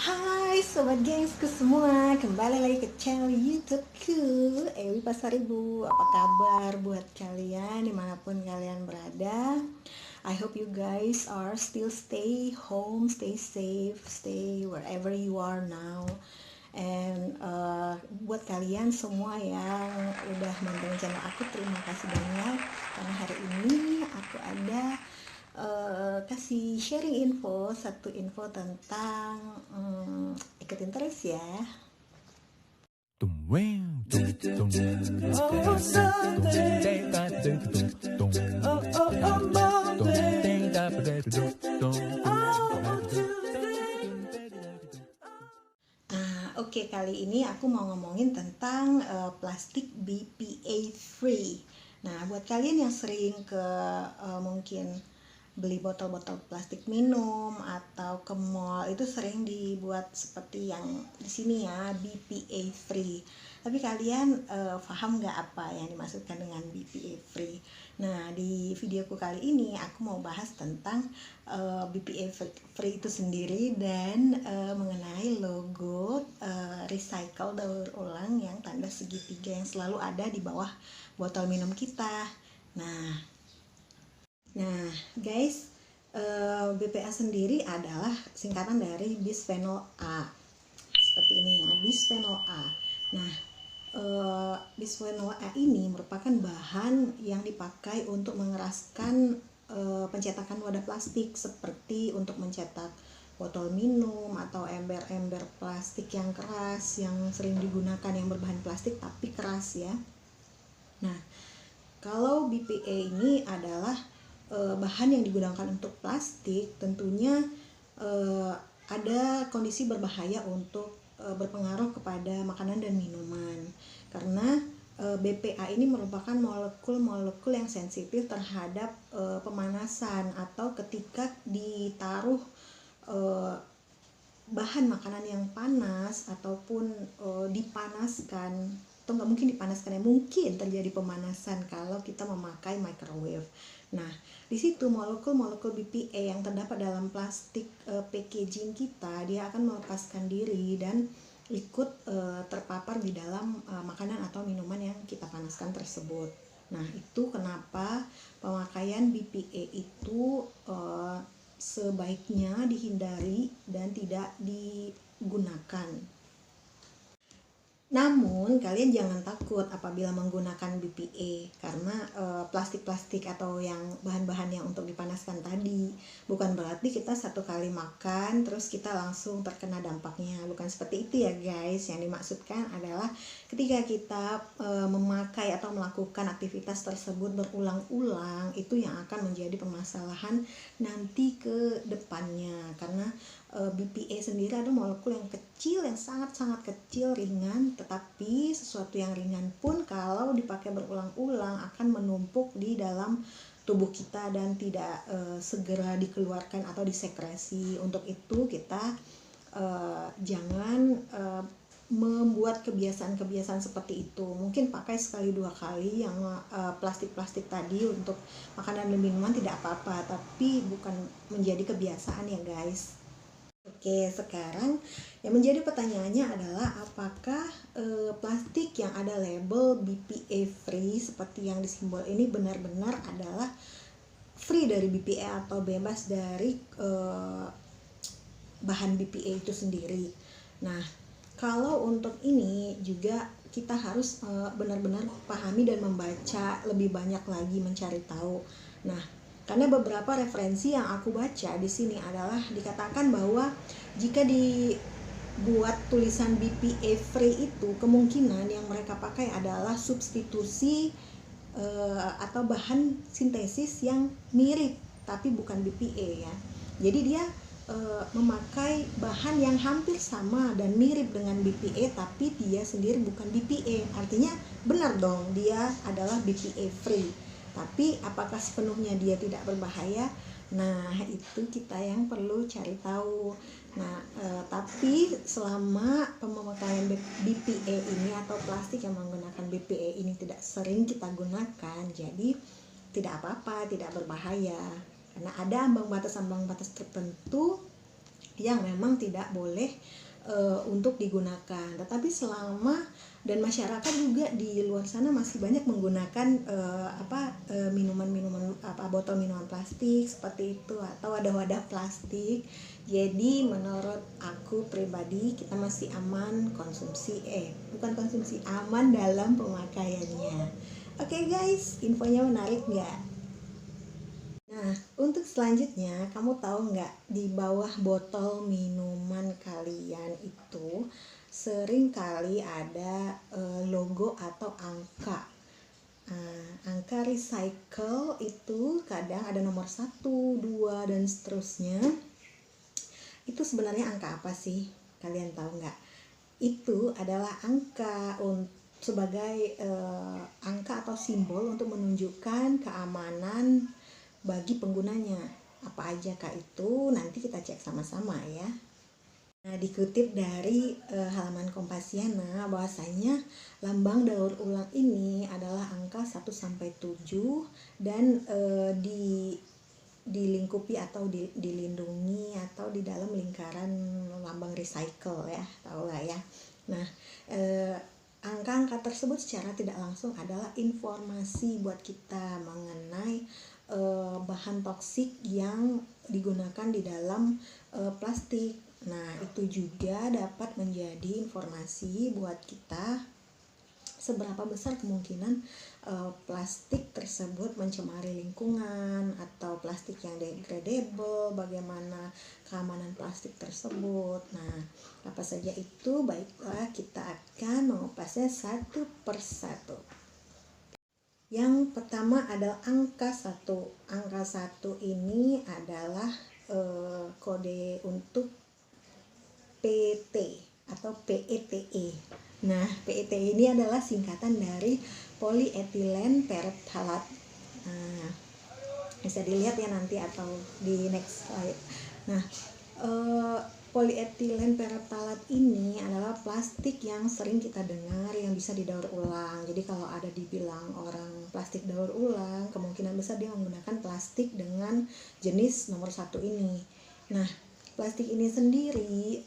Hai sobat gengsku semua, kembali lagi ke channel YouTubeku Ewi Pasaribu. Apa kabar buat kalian dimanapun kalian berada? I hope you guys are still stay home, stay safe, stay wherever you are now. And buat kalian semua yang udah nonton channel aku, terima kasih banyak karena hari ini aku ada kasih sharing satu info tentang ikutin terus ya. Oke, kali ini aku mau ngomongin tentang plastik BPA free. Nah, buat kalian yang sering mungkin beli botol-botol plastik minum atau ke mall, itu sering dibuat seperti yang di sini ya, BPA free. Tapi kalian paham nggak apa yang dimaksudkan dengan BPA free? Nah, di videoku kali ini aku mau bahas tentang BPA free itu sendiri dan mengenai logo recycle daur ulang yang tanda segitiga yang selalu ada di bawah botol minum kita. Nah guys, BPA sendiri adalah singkatan dari bisphenol A. Seperti ini ya, bisphenol A. Nah, bisphenol A ini merupakan bahan yang dipakai untuk mengeraskan pencetakan wadah plastik, seperti untuk mencetak botol minum atau ember-ember plastik yang keras yang sering digunakan yang berbahan plastik tapi keras ya. Nah, kalau BPA ini adalah bahan yang digunakan untuk plastik, tentunya ada kondisi berbahaya untuk berpengaruh kepada makanan dan minuman, karena BPA ini merupakan molekul-molekul yang sensitif terhadap pemanasan atau ketika ditaruh bahan makanan yang panas ataupun dipanaskan, atau nggak mungkin dipanaskan ya, mungkin terjadi pemanasan kalau kita memakai microwave. Nah, di situ molekul-molekul BPA yang terdapat dalam plastik packaging kita, dia akan melepaskan diri dan ikut terpapar di dalam makanan atau minuman yang kita panaskan tersebut. Nah, itu kenapa pemakaian BPA itu sebaiknya dihindari dan tidak digunakan. Namun kalian jangan takut apabila menggunakan BPA, karena plastik-plastik atau yang bahan-bahan yang untuk dipanaskan tadi bukan berarti kita satu kali makan terus kita langsung terkena dampaknya, bukan seperti itu ya guys. Yang dimaksudkan adalah ketika kita memakai atau melakukan aktivitas tersebut berulang-ulang, itu yang akan menjadi permasalahan nanti ke depannya, karena BPA sendiri ada molekul yang kecil, yang sangat-sangat kecil, ringan, tetapi sesuatu yang ringan pun kalau dipakai berulang-ulang akan menumpuk di dalam tubuh kita dan tidak segera dikeluarkan atau disekresi. Untuk itu kita jangan membuat kebiasaan-kebiasaan seperti itu. Mungkin pakai sekali dua kali yang plastik-plastik tadi untuk makanan dan minuman tidak apa-apa, tapi bukan menjadi kebiasaan ya guys. Oke, sekarang yang menjadi pertanyaannya adalah apakah plastik yang ada label BPA free seperti yang di simbol ini benar-benar adalah free dari BPA atau bebas dari bahan BPA itu sendiri. Nah, kalau untuk ini juga kita harus benar-benar pahami dan membaca lebih banyak lagi, mencari tahu. Nah, karena beberapa referensi yang aku baca di sini adalah dikatakan bahwa jika dibuat tulisan BPA free itu, kemungkinan yang mereka pakai adalah substitusi atau bahan sintesis yang mirip tapi bukan BPA ya. Jadi dia memakai bahan yang hampir sama dan mirip dengan BPA tapi dia sendiri bukan BPA. Artinya benar dong, dia adalah BPA free. Tapi apakah sepenuhnya dia tidak berbahaya? Nah, itu kita yang perlu cari tahu. Nah, tapi selama pemakaian BPA ini atau plastik yang menggunakan BPA ini tidak sering kita gunakan, jadi tidak apa-apa, tidak berbahaya. Karena ada ambang batas tertentu yang memang tidak boleh untuk digunakan. Tetapi selama dan masyarakat juga di luar sana masih banyak menggunakan minuman-minuman botol minuman plastik seperti itu atau wadah-wadah plastik. Jadi menurut aku pribadi kita masih aman aman dalam pemakaiannya. Oke guys, infonya menarik nggak? Nah, untuk selanjutnya, kamu tahu nggak di bawah botol minuman kalian itu sering kali ada logo atau angka. Angka recycle itu kadang ada nomor 1, 2, dan seterusnya. Itu sebenarnya angka apa sih? Kalian tahu nggak? Itu adalah angka sebagai angka atau simbol untuk menunjukkan keamanan bagi penggunanya. Apa aja kak itu? Nanti kita cek sama-sama ya. Nah, dikutip dari halaman Kompasiana bahwasanya lambang daur ulang ini adalah angka 1 sampai 7 dan dilingkupi atau dilindungi atau di dalam lingkaran lambang recycle ya, tahu lah ya. Nah, angka-angka tersebut secara tidak langsung adalah informasi buat kita mengenai bahan toksik yang digunakan di dalam plastik. Nah, itu juga dapat menjadi informasi buat kita seberapa besar kemungkinan plastik tersebut mencemari lingkungan atau plastik yang degradable, bagaimana keamanan plastik tersebut. Nah, apa saja itu? Baiklah, kita akan mengupasnya satu persatu. Yang pertama adalah angka 1. Angka 1 ini adalah kode untuk PET atau PETE. Nah, PETE ini adalah singkatan dari polyethylene terephthalate. Nah, bisa dilihat ya nanti atau di next slide. Nah, polyethylene terephthalate ini adalah plastik yang sering kita dengar yang bisa didaur ulang. Jadi kalau ada dibilang orang plastik daur ulang, kemungkinan besar dia menggunakan plastik dengan jenis nomor 1 ini. Nah, plastik ini sendiri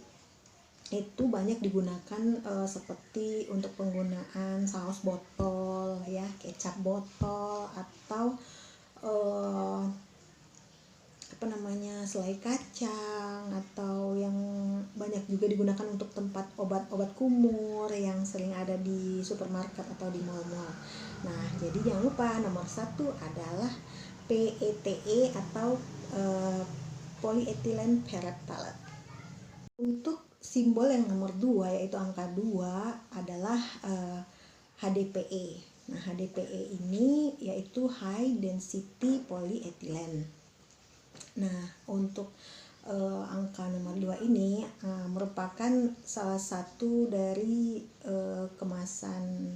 itu banyak digunakan seperti untuk penggunaan saus botol ya, kecap botol atau selai kacang, atau yang banyak juga digunakan untuk tempat obat-obat kumur yang sering ada di supermarket atau di mal-mal. Nah, jadi jangan lupa nomor 1 adalah PETE atau polyethylene terephthalate. Untuk simbol yang nomor 2 yaitu angka 2 adalah HDPE. Nah, HDPE ini yaitu high density polyethylene. Nah, untuk angka nomor 2 ini merupakan salah satu dari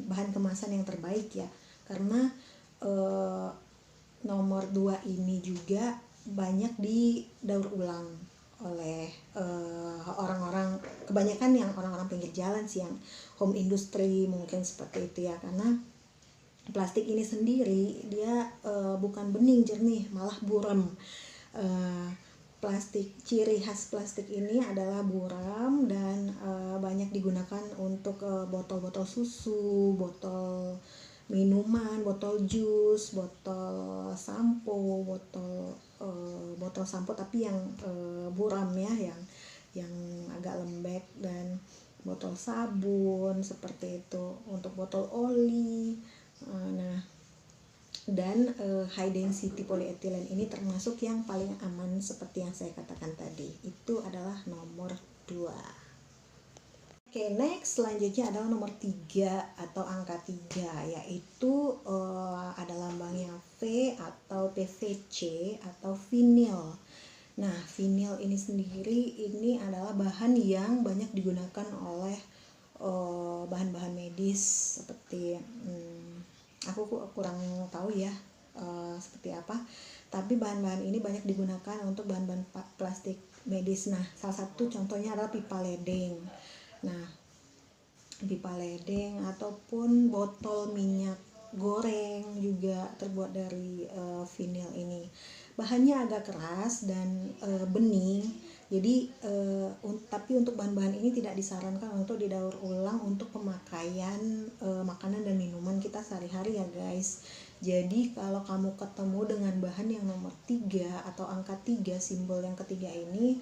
bahan kemasan yang terbaik ya, karena nomor 2 ini juga banyak didaur ulang oleh orang-orang, kebanyakan yang orang-orang pinggir jalan sih, yang home industry mungkin seperti itu ya, karena plastik ini sendiri dia bukan bening jernih, malah buram. Ciri khas plastik ini adalah buram dan banyak digunakan untuk botol-botol susu, botol minuman, botol jus, botol sampo, botol sampo tapi yang buram ya, yang agak lembek, dan botol sabun seperti itu, untuk botol oli. Nah, dan high density polyethylene ini termasuk yang paling aman seperti yang saya katakan tadi. Itu adalah nomor 2. Oke, next selanjutnya adalah nomor 3 atau angka 3, yaitu ada lambangnya V atau PVC atau vinil. Nah, vinil ini sendiri ini adalah bahan yang banyak digunakan oleh bahan-bahan medis seperti aku kurang tahu ya seperti apa, tapi bahan-bahan ini banyak digunakan untuk bahan-bahan plastik medis. Nah, salah satu contohnya adalah pipa ledeng. Nah, pipa ledeng ataupun botol minyak goreng juga terbuat dari vinil ini. Bahannya agak keras dan bening, Jadi tapi untuk bahan-bahan ini tidak disarankan untuk didaur ulang untuk pemakaian makanan dan minuman kita sehari-hari ya guys. Jadi kalau kamu ketemu dengan bahan yang nomor 3 atau angka 3, simbol yang ketiga ini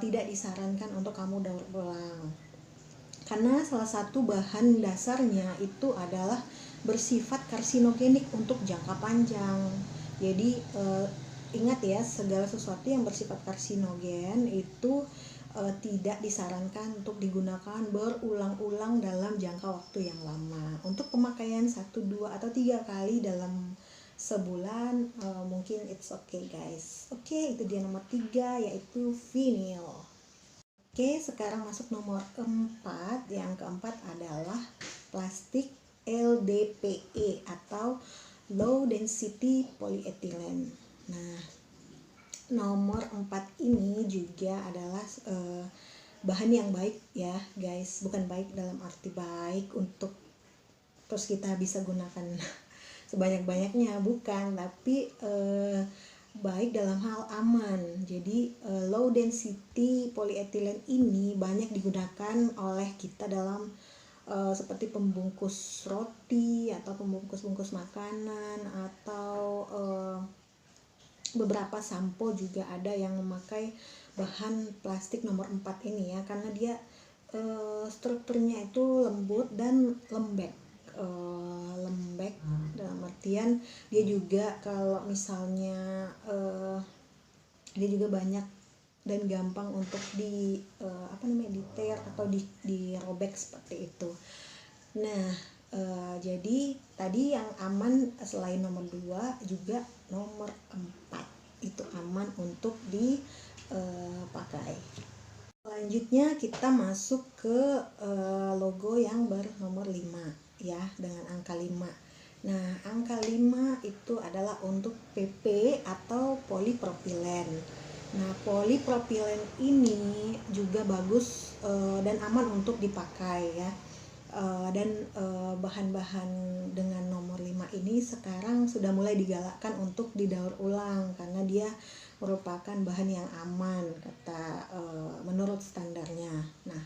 tidak disarankan untuk kamu daur ulang. Karena salah satu bahan dasarnya itu adalah bersifat karsinogenik untuk jangka panjang. Jadi ingat ya, segala sesuatu yang bersifat karsinogen itu tidak disarankan untuk digunakan berulang-ulang dalam jangka waktu yang lama. Untuk pemakaian 1, 2, atau 3 kali dalam sebulan mungkin it's okay guys. Oke, itu dia nomor 3 yaitu vinil. Oke, sekarang masuk nomor 4. Yang keempat adalah plastik LDPE atau low density polyethylene. Nah, nomor 4 ini juga adalah bahan yang baik ya guys, bukan baik dalam arti baik untuk terus kita bisa gunakan sebanyak-banyaknya, bukan, tapi baik dalam hal aman. Jadi low density polyethylene ini banyak digunakan oleh kita dalam seperti pembungkus roti atau pembungkus-bungkus makanan, atau beberapa sampo juga ada yang memakai bahan plastik nomor 4 ini ya, karena dia strukturnya itu lembut dan lembek. Lembek dalam artian dia juga kalau misalnya dia juga banyak dan gampang untuk ditear atau dirobek seperti itu. Nah, jadi tadi yang aman selain nomor 2 juga nomor 4 itu aman untuk dipakai. Selanjutnya kita masuk ke logo yang bernomor 5 ya, dengan angka 5. Nah, angka 5 itu adalah untuk PP atau polipropilen. Nah, polipropilen ini juga bagus dan aman untuk dipakai ya. Dan bahan-bahan dengan nomor 5 ini sekarang sudah mulai digalakkan untuk didaur ulang karena dia merupakan bahan yang aman menurut standarnya. Nah,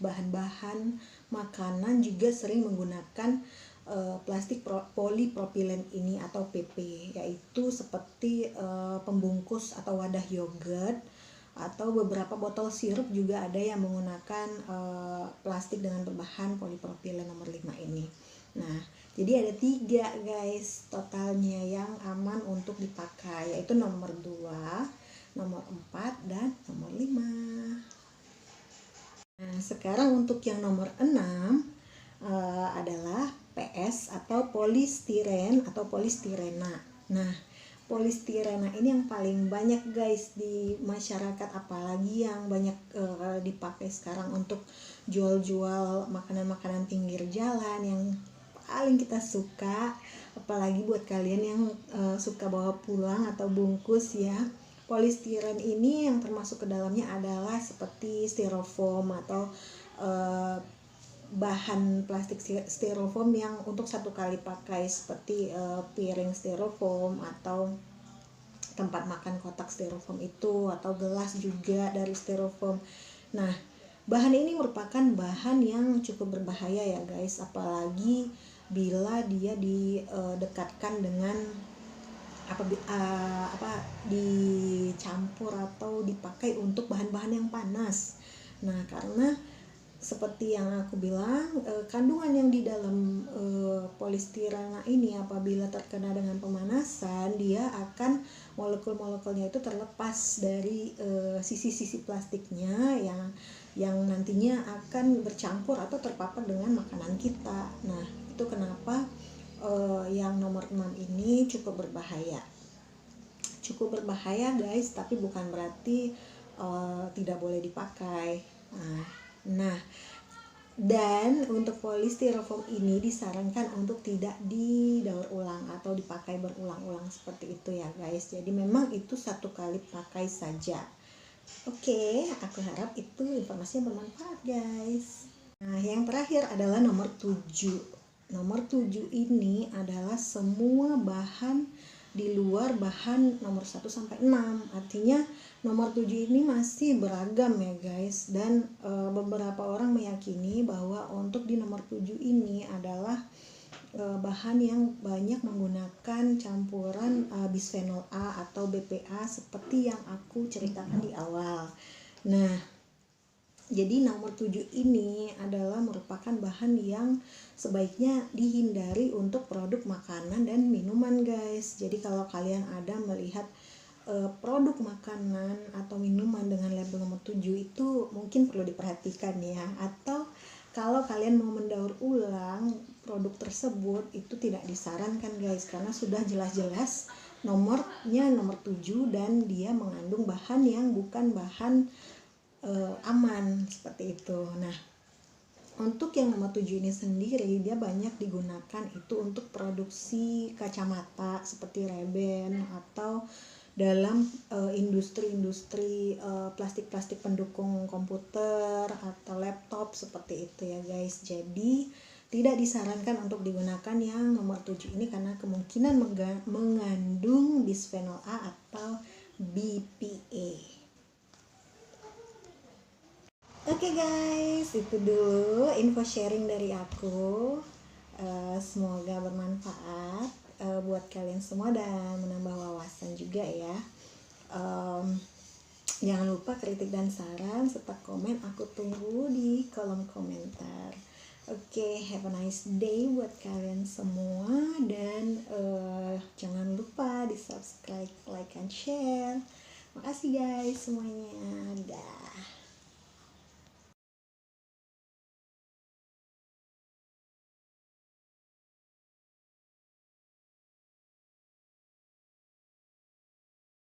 bahan-bahan makanan juga sering menggunakan plastik polipropilen ini atau PP, yaitu seperti pembungkus atau wadah yogurt, atau beberapa botol sirup juga ada yang menggunakan plastik dengan berbahan polipropilen nomor 5 ini. Nah, jadi ada 3 guys totalnya yang aman untuk dipakai, yaitu nomor 2, nomor 4, dan nomor 5. Nah, sekarang untuk yang nomor 6 adalah PS atau polistiren atau polistirena. Nah, polistirena ini yang paling banyak guys di masyarakat, apalagi yang banyak dipakai sekarang untuk jual-jual makanan-makanan pinggir jalan yang paling kita suka, apalagi buat kalian yang suka bawa pulang atau bungkus ya. Polistiren ini yang termasuk ke dalamnya adalah seperti styrofoam atau bahan plastik styrofoam yang untuk 1 kali pakai, seperti piring styrofoam atau tempat makan kotak styrofoam itu, atau gelas juga dari styrofoam. Nah, bahan ini merupakan bahan yang cukup berbahaya ya guys, apalagi bila dia didekatkan dengan dicampur atau dipakai untuk bahan-bahan yang panas. Nah, karena seperti yang aku bilang, kandungan yang di dalam polistirena ini apabila terkena dengan pemanasan, dia akan molekul-molekulnya itu terlepas dari sisi-sisi plastiknya yang nantinya akan bercampur atau terpapar dengan makanan kita. Nah, itu kenapa yang nomor 6 ini cukup berbahaya. Cukup berbahaya guys, tapi bukan berarti tidak boleh dipakai. Nah, dan untuk polystyrofoam ini disarankan untuk tidak didaur ulang atau dipakai berulang-ulang seperti itu ya guys. Jadi memang itu 1 kali pakai saja. Oke, aku harap itu informasinya bermanfaat guys. Nah, yang terakhir adalah nomor 7. Nomor 7 ini adalah semua bahan di luar bahan nomor 1 sampai 6. Artinya nomor 7 ini masih beragam ya guys, dan beberapa orang meyakini bahwa untuk di nomor 7 ini adalah bahan yang banyak menggunakan campuran bisphenol A atau BPA seperti yang aku ceritakan di awal. Nah, jadi nomor 7 ini adalah merupakan bahan yang sebaiknya dihindari untuk produk makanan dan minuman guys. Jadi kalau kalian ada melihat produk makanan atau minuman dengan label nomor 7 itu mungkin perlu diperhatikan ya. Atau kalau kalian mau mendaur ulang produk tersebut itu tidak disarankan guys, karena sudah jelas-jelas nomornya nomor 7 dan dia mengandung bahan yang bukan bahan aman seperti itu. Nah, untuk yang nomor 7 ini sendiri dia banyak digunakan itu untuk produksi kacamata seperti Ray-Ban atau dalam industri-industri plastik-plastik pendukung komputer atau laptop seperti itu ya guys. Jadi tidak disarankan untuk digunakan yang nomor 7 ini karena kemungkinan mengandung bisphenol A atau BPA. Oke guys, itu dulu info sharing dari aku. Semoga bermanfaat buat kalian semua dan menambah wawasan juga ya. Jangan lupa kritik dan saran serta komen aku tunggu di kolom komentar. Oke, have a nice day buat kalian semua dan jangan lupa di subscribe, like, and share. Makasih guys semuanya. Dah.